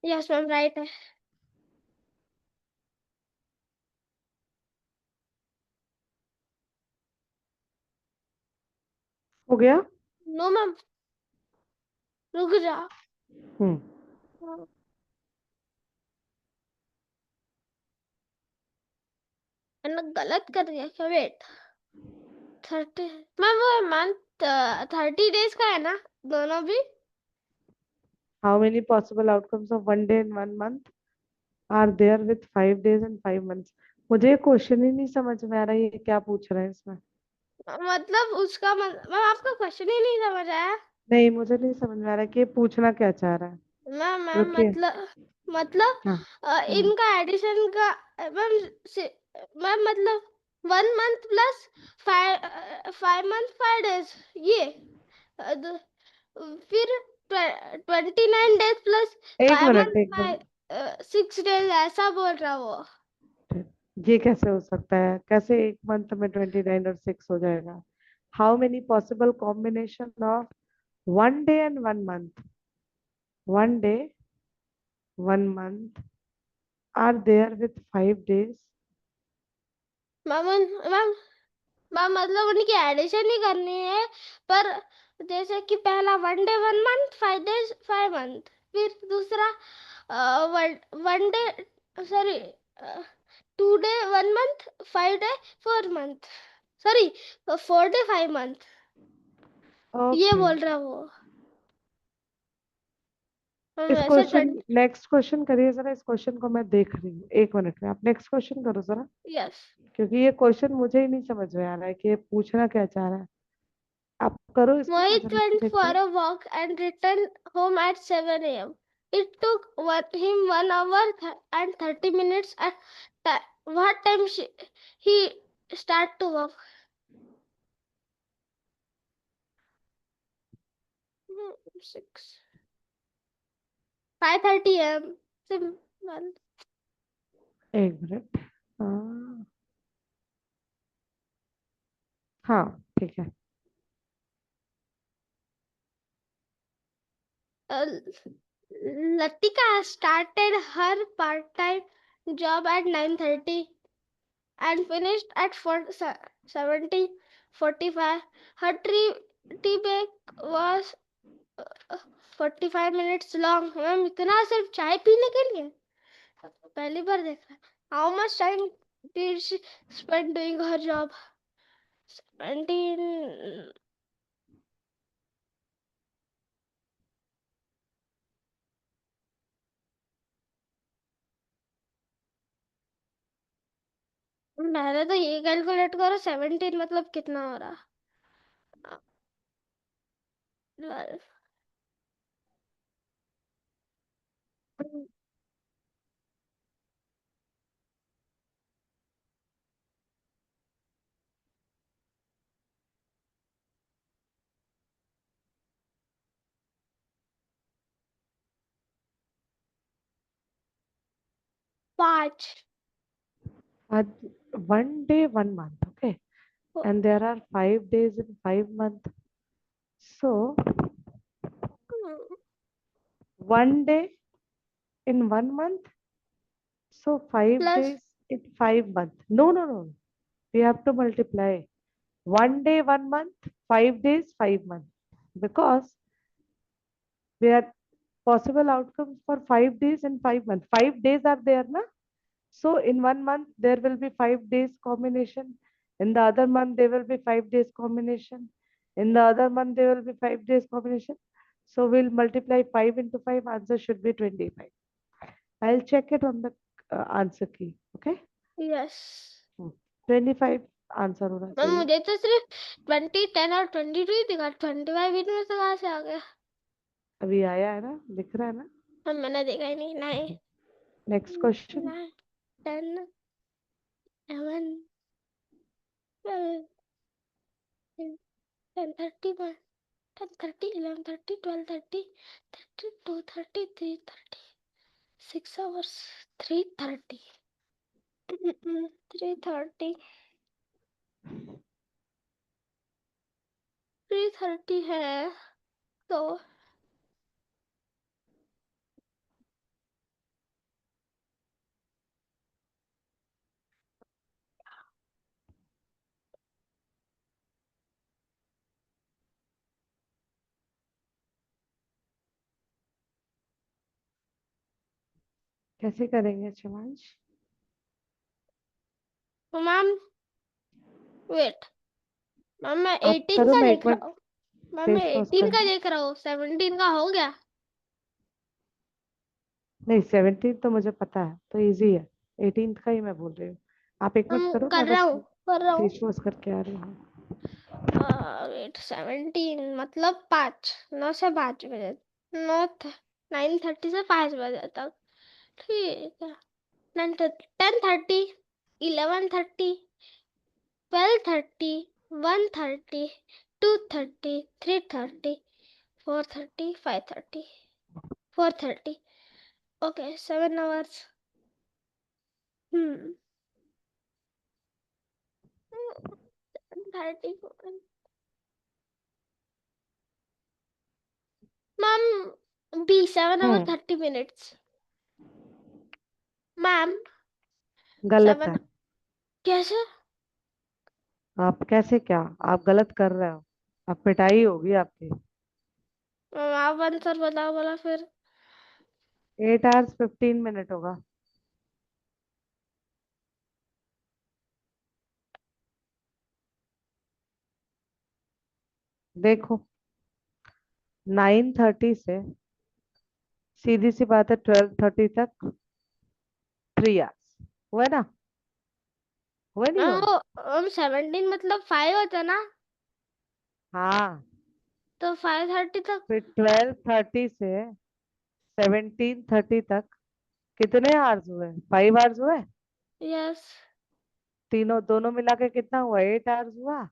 Yes ma'am, right है। हो गया। No ma'am, रुक जा। हम्म मैंने गलत कर दिया क्या? वेट, 30 मैम, वो मंथ 30 days का है ना, दोनों भी? How many possible outcomes of 1 day and 1 month are there with 5 days and 5 months? मुझे क्वेश्चन ही नहीं समझ में आ रहा है, ये क्या पूछ रहे हैं इसमें। मतलब उसका मैम, आपका क्वेश्चन ही नहीं समझ आया। नहीं, मुझे नहीं समझ में आ रहा है कि ये पूछना क्या चाह रहा है। मैम रुकिए। मतलब हाँ। हाँ। इनका एडिशन का, मैम, मैम मतलब 1 month प्लस 5 month 5 days, ये फिर 29 days प्लस एक फाइव मिनट, मंथ एक मिनट। 6 days, ऐसा बोल रहा वो। ये कैसे हो सकता है? कैसे एक मंथ में 29 और 6 हो जाएगा? How many possible combination of 1 day and 1 month, 1 day 1 month are there with 5 days? Ma'am ma'am ma'am मतलब उनकी एडिशन ही करनी है, पर जैसे कि पहला 1 day 1 month, 5 days 5 month, फिर दूसरा one day, sorry, 2 day 1 month, 5 day 4 month, sorry, 4 day 5 month, ये ओके। बोल रहा वो। हम इस वैसे क्वेश्चन नेक्स्ट क्वेश्चन करिए जरा। इस क्वेश्चन को मैं देख रही हूँ, 1 मिनट में आप नेक्स्ट क्वेश्चन करो जरा। यस। क्योंकि ये क्वेश्चन मुझे ही नहीं समझ में आ रहा है कि ये पूछना क्या चाह रहा है। आप करो इसको, मैं Mohit जरा went देखती for हूँ। a walk and returned home at 7 a.m. It took him 1 hour and 30 minutes. At what time he start to walk? 6. 5:30 a.m. Simple. 1 minute. हाँ। हाँ। ठीक है। Latika started her part-time job at 9:30 and finished at 17:45. Her tea break was 45 minutes long. Ma'am इतना सिर्फ चाय पीने के लिए पहली बार देख रहा है. How much time did she spend doing her job? 17. पहले तो ये कैलकुलेट करो 17 मतलब कितना हो रहा. 12. 5. One day, 1 month. Okay. And there are 5 days in 5 months. So 1 day in 1 month. So five Plus days in 5 months. No, no, no. We have to multiply. 1 day, 1 month, 5 days, 5 months. Because we are possible outcomes for 5 days and 5 months. 5 days are there, na? So in 1 month, there will be 5 days combination. In the other month, there will be 5 days combination. In the other month, there will be 5 days combination. So we'll multiply 5 into 5. Answer should be 25. I'll check it on the answer key. Okay. yes. 25 answer होना ma'am चाहिए. मुझे तो सिर्फ 20, 10 और 22 ही दिखा. 25 इनमें से कहाँ से आ गया? अभी आया है ना, दिख रहा है ना. मैम मैंने देखा ही नहीं. 9, नेक्स्ट क्वेश्चन. 9, 10, 11, 12, 10:30, 10:30, 11:30, 12:30, 2:30, 3:30. 6 hours. 3:30. 3:30. 3:30 है तो कैसे करेंगे शिवांश? Ma'am wait. मैम मैं आप 18 करो, का मैं एक देख रहा मिनट हूँ. मैम मैं फेस वॉश 18 कर का लूं. देख रहा हूँ. 17 का हो गया. नहीं, 17 तो मुझे पता है, तो इजी है. 18 का ही मैं बोल रही हूँ. आप एक मिनट मैम करो, कर मैं रहा बस हूँ. कर रहा हूँ. फेस वॉश करके आ रही हूँ. वेट 17 मतलब 5. 9 से 5 बजे. 9, 9:30 से 5 बजे तक. ठीक है. 10:30, 11:30, 12:30, 1:30, 2:30, 3:30, 4:30, 5:30, 4:30. Okay, 7 hours. Hmm. 30. Ma'am, B 7 hours 30 minutes. Ma'am, गलत 7. है. कैसे? आप कैसे क्या? आप गलत कर रहे हो. आप पिटाई होगी आपकी. मैम आप आंसर बताओ बोला फिर. 8 hours 15 minutes होगा. देखो, 9:30 से सीधी सी बात है 12:30 तक 3 hours. हुआ ना? हुआ नहीं मैम हुआ? वो 17 मतलब 5 होता ना. हाँ. तो 5:30 तक. फिर 12:30 से 17:30 तक कितने आवर्स हुए? 5 hours हुए. यस. तीनों दोनों मिला के कितना हुआ? 8 hours हुआ.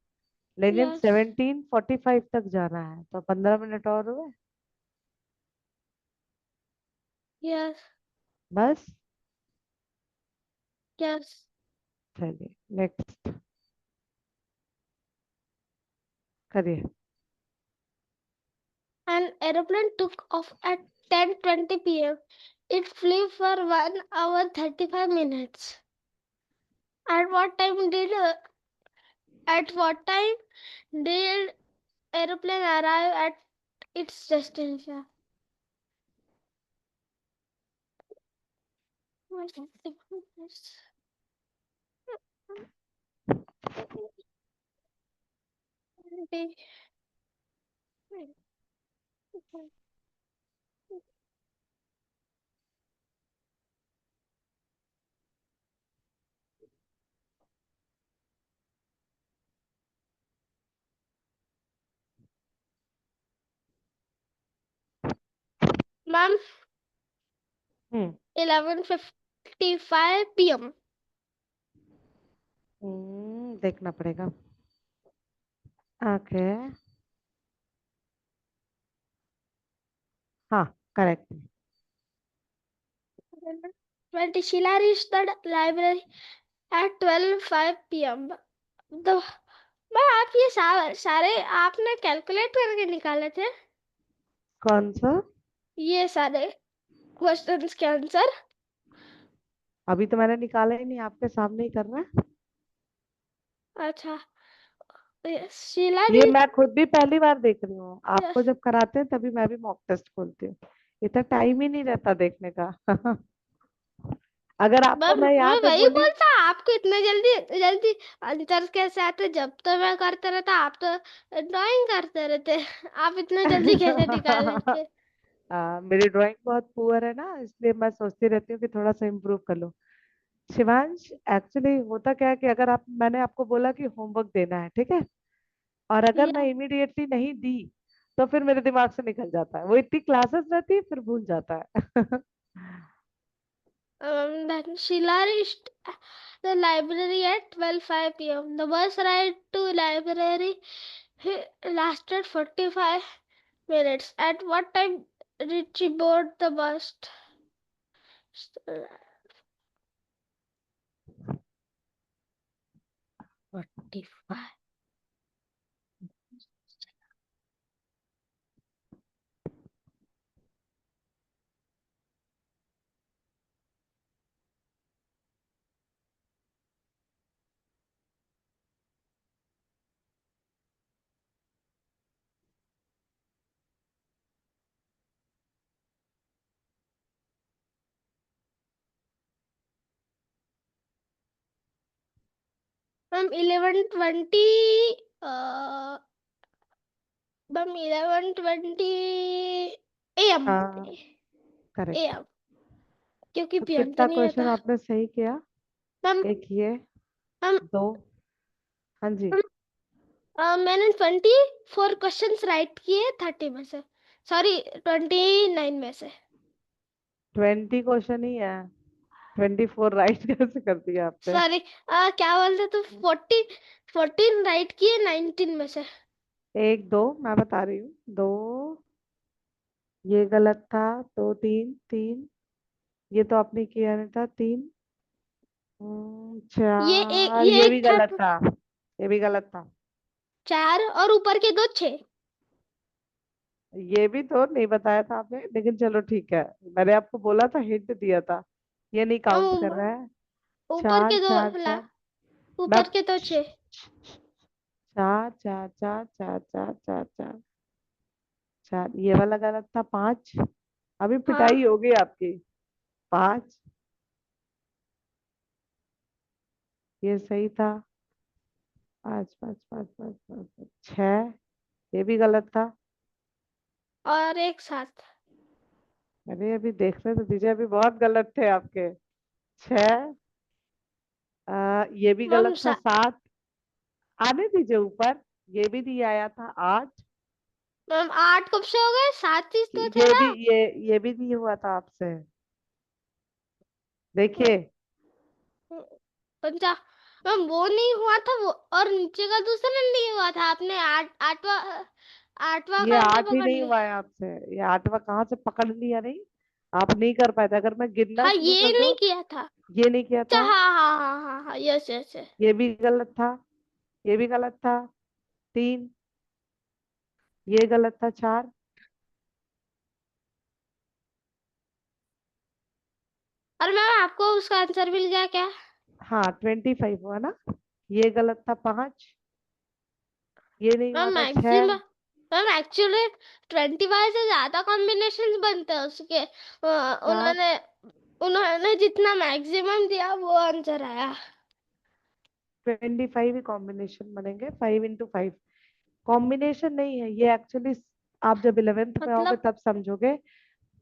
लेकिन यस. 17:45 तक जाना है तो 15 मिनट और हुए. यस. बस. यस. चलिए नेक्स्ट. करिए। An aeroplane took off at 10:20 p.m. It flew for 1 hour 35 minutes. At what time did at what time did aeroplane arrive at its destination? Ma'am, hmm 11:55 p.m. देखना पड़ेगा। Okay. हाँ, correct. 20. Sheila reached the library at 12:05 p.m. The मैं आप ये सारे आपने calculate करके निकाले थे कौन सा? ये सारे क्वेश्चंस के आंसर? अभी तो मैंने निकाला ही नहीं, आपके सामने ही कर रहा है। अच्छा, शीला ये री मैं खुद भी पहली बार देख रही हूँ, आपको यस जब कराते हैं तभी मैं भी मॉक टेस्ट खोलती हूँ। इतना टाइम ही नहीं रहता देखने का। अगर आपको मैम मैं यहाँ मैं पे वही बोली। बोलता आपको इतने जल्दी जल्दी आंसर कैसे आते? जब तो मैं करते रहता आप तो ड्राइंग करते रहते। आप इतने जल्दी कैसे निकाल लेते? मेरी ड्राइंग बहुत पुअर है ना, इसलिए मैं सोचती रहती हूँ कि थोड़ा सा इम्प्रूव कर लूँ। शिवांश, एक्चुअली होता क्या है कि अगर आप मैंने आपको बोला कि होमवर्क देना है, ठीक है, और अगर मैं या इमीडिएटली नहीं दी तो फिर मेरे दिमाग से निकल जाता है, वो इतनी क्लासेस रहती है फिर भूल जाता है। then Sheila reached the library at 12:05 p.m. The bus ride to library lasted 45 minutes. At what time did she board the bus? 45. Ma'am, 11:20. Ma'am, 11:20 a.m. हाँ, करेक्ट। a.m. क्योंकि तो पीएम तो कितना नहीं क्वेश्चन रहता। आपने सही किया? मैम एक ये, मैम दो। हाँ जी। मैंने 24 क्वेश्चंस राइट किए 30 में से, सॉरी 29 में से। 20 क्वेश्चन ही है, 24 राइट कैसे कर दिया आपने? सॉरी क्या बोलते तो 14 राइट किए 19 में से। एक, दो, मैं बता रही हूँ, दो, ये गलत था, दो, तीन, तीन, ये तो आपने किया नहीं था, तीन, चार, ये ये एक भी था गलत था, ये भी गलत था, 4 और ऊपर के दो 6। ये भी तो नहीं बताया था आपने, लेकिन चलो ठीक है। मैंने आपको बोला था, हिंट दिया था, ये नहीं काउंट कर रहा है। ऊपर चार, के दो चार, ला चार, मैं, ऊपर के दो 6। चार, चार, चार, चार, चार, चार, चार, चार, ये वाला गलत था, पांच, अभी हाँ पिटाई होगी आपकी। पांच, ये सही था, पाँच, पाँच, पाँच, पाँच, पाँच, पाँच, छह, ये भी गलत था। और एक साथ। अरे अभी देखने तो दीजिए, अभी बहुत गलत थे आपके। छह, ये भी मैम गलत था, सात, आने दीजिए ऊपर, ये भी नहीं आया था, आठ, मैम 8 कब से हो गए? 7 चीज तो थे ये ना। भी, ये भी नहीं हुआ था आपसे, देखिए। पंचा मैम वो नहीं हुआ था वो, और नीचे का दूसरा नहीं हुआ था। आपने आठवां आठवां ये कहाँ से आठ ही पकड़ नहीं लिया? हुआ है आपसे, ये आठवां कहाँ से पकड़ लिया? नहीं, आप नहीं कर पाए थे, अगर मैं गिनना हाँ शुरू ये कर नहीं दूं। किया था। ये नहीं किया अच्छा था, हाँ हाँ हाँ हाँ हाँ, यस यस यस। ये भी गलत था, ये भी गलत था, तीन, ये गलत था 4। और मैम आपको उसका आंसर मिल गया क्या? हाँ 25 हुआ ना। ये गलत था 5। ये नहीं हुआ मैम था मैक्सिमम, 6। मैम एक्चुअली 25 से ज्यादा कॉम्बिनेशंस बनते हैं उसके। 4। उन्होंने उन्होंने जितना मैक्सिमम दिया वो आंसर आया। 25 ही कॉम्बिनेशन बनेंगे, 5 into 5 कॉम्बिनेशन नहीं है ये एक्चुअली। आप जब 11th में आओगे मतलब तब समझोगे।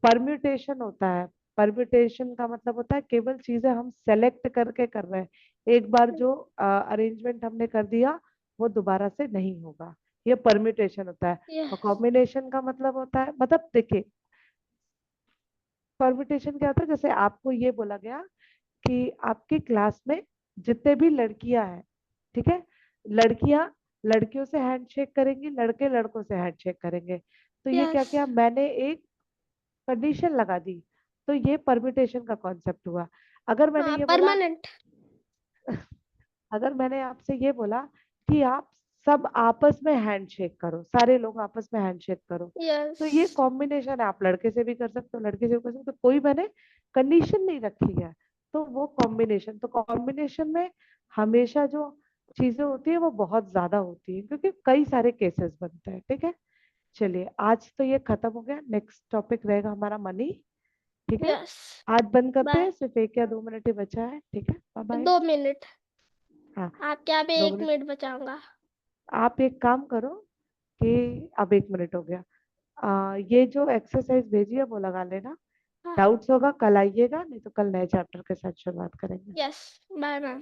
परम्यूटेशन होता है। परम्यूटेशन का मतलब होता है केवल चीजें हम सेलेक्ट करके कर रहे हैं, एक बार जो अरेंजमेंट हमने कर दिया वो दोबारा से नहीं होगा। ये परम्यूटेशन होता है। ये और कॉम्बिनेशन का मतलब होता है, मतलब देखिए, परम्यूटेशन क्या होता है, जैसे आपको ये बोला गया कि आपकी क्लास में जितने भी लड़कियां हैं, ठीक है, लड़कियां लड़कियों से हैंडशेक करेंगी, लड़के लड़कों से हैंडशेक करेंगे। तो ये क्या यस। किया मैंने, एक कंडीशन लगा दी। तो ये परम्यूटेशन का कॉन्सेप्ट हुआ। अगर मैंने हाँ ये बोला, परमानेंट। अगर मैंने आपसे ये बोला कि आप सब आपस में हैंडशेक करो, सारे लोग आपस में हैंडशेक करो, यस। तो ये कॉम्बिनेशन है। आप लड़के से भी कर सकते हो, लड़के से भी कर सकते हो, कोई मैंने कंडीशन नहीं रखी है। तो वो कॉम्बिनेशन, तो कॉम्बिनेशन में हमेशा जो चीजें होती है वो बहुत ज्यादा होती है, क्योंकि कई सारे केसेस बनते हैं। ठीक है, चलिए आज तो ये खत्म हो गया। नेक्स्ट टॉपिक रहेगा हमारा मनी। ठीक है, यस। आज बंद करते बाय। हैं, सिर्फ 1 या 2 मिनट ही बचा है। ठीक है, बाय बाय। 2 मिनट। हाँ, आपके यहाँ पे दो एक मिनट मिनट बचाऊंगा। आप एक काम करो कि अब 1 मिनट हो गया। ये जो एक्सरसाइज भेजी है वो लगा लेना। हाँ। डाउट्स होगा कल आइएगा, नहीं तो कल नए चैप्टर के साथ शुरुआत करेंगे। यस। Bye ma'am.